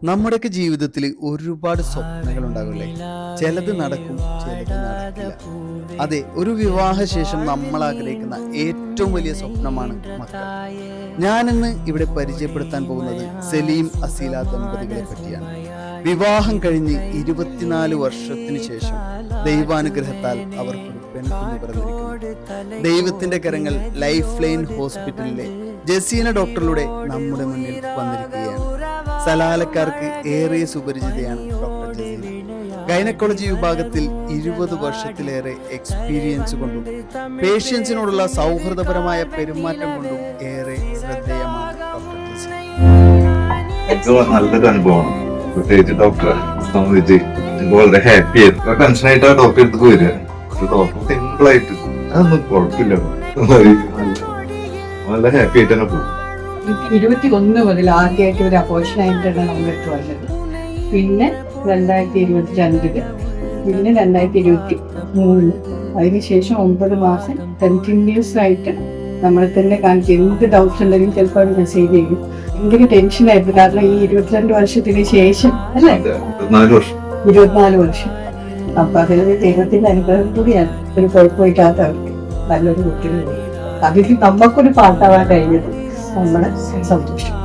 നമ്മുടെയൊക്കെ ജീവിതത്തിൽ ഒരുപാട് സ്വപ്നങ്ങൾ ഉണ്ടാകില്ലേ? ചിലത് നടക്കും, ചിലത് നടക്കില്ല. അതെ, ഒരു വിവാഹശേഷം നമ്മൾ ആഗ്രഹിക്കുന്ന ഏറ്റവും വലിയ സ്വപ്നമാണ് മക്കൾ. ഞാനിന്ന് ഇവിടെ പരിചയപ്പെടുത്താൻ പോകുന്നത് സലീം അസീല ദമ്പതികളെ പറ്റിയാണ്. വിവാഹം കഴിഞ്ഞ് 24 വർഷത്തിന് ശേഷം ദൈവാനുഗ്രഹത്താൽ അവർക്കൊരു പെൺകുഞ്ഞ് പിറന്നിരിക്കുന്നു. ദൈവത്തിന്റെ കരങ്ങൾ ലൈഫ് ലൈൻ ഹോസ്പിറ്റലിലെ ജസീന ഡോക്ടറിലൂടെ നമ്മുടെ മുന്നിൽ വന്നിരിക്കുകയാണ്. സലാലക്കാർക്ക് ഏറെ സുപരിചിതയാണ് ഡോക്ടർ ജസീന. ഗൈനക്കോളജി വിഭാഗത്തിൽ 20 വർഷത്തിലേറെ എക്സ്പീരിയൻസ് കൊണ്ടും പേഷ്യൻസിനോടുള്ള സൗഹൃദപരമായ പെരുമാറ്റം കൊണ്ടും ഏറെ ശ്രദ്ധേയമാണ് ഡോക്ടർ ജസീന. നല്ലൊരു അനുഭവമാണ്. പ്രത്യേകിച്ച് ഡോക്ടറെ സംബന്ധിച്ച് എനിക്ക് വളരെ ഹാപ്പി ആയിരുന്നു. ടെൻഷനായിട്ട് ആ ഡോക്ടറെ അടുത്ത് വരിക. ഡോക്ടർ സിമ്പിൾ ആയിട്ട് അതൊന്നും കുഴപ്പമില്ല, നല്ല ഹാപ്പി ആയിട്ട് തന്നെ പോകും. 2021 മുതൽ ആദ്യമായിട്ട് ഒരു അബോർഷൻ ആയിട്ടാണ് നമ്മളെടുത്ത് വന്നത്. പിന്നെ 2022, പിന്നെ 2023, അതിനുശേഷം 9 മാസം കണ്ടിന്യൂസ് ആയിട്ട് നമ്മളെ തന്നെ കാണിച്ച് എന്ത് ഡൗട്ട്സ് ഉണ്ടെങ്കിലും ചിലപ്പോൾ അവർ മെസ്സേജ് ചെയ്യും. ഭയങ്കര ടെൻഷനായിരുന്നു. കാരണം ഈ 22 വർഷത്തിന് ശേഷം അല്ലേ, 24 വർഷം. അപ്പൊ അതിലൊരു ദൈവത്തിന്റെ അനുഗ്രഹം കൂടിയാണ്. ഒരു കുഴപ്പമില്ലാത്തവർക്ക് നല്ലൊരു കുട്ടികൾ അതിൽ നമുക്കൊരു പാട്ടാവാൻ കഴിഞ്ഞത് നമ്മുടെ സന്തോഷം.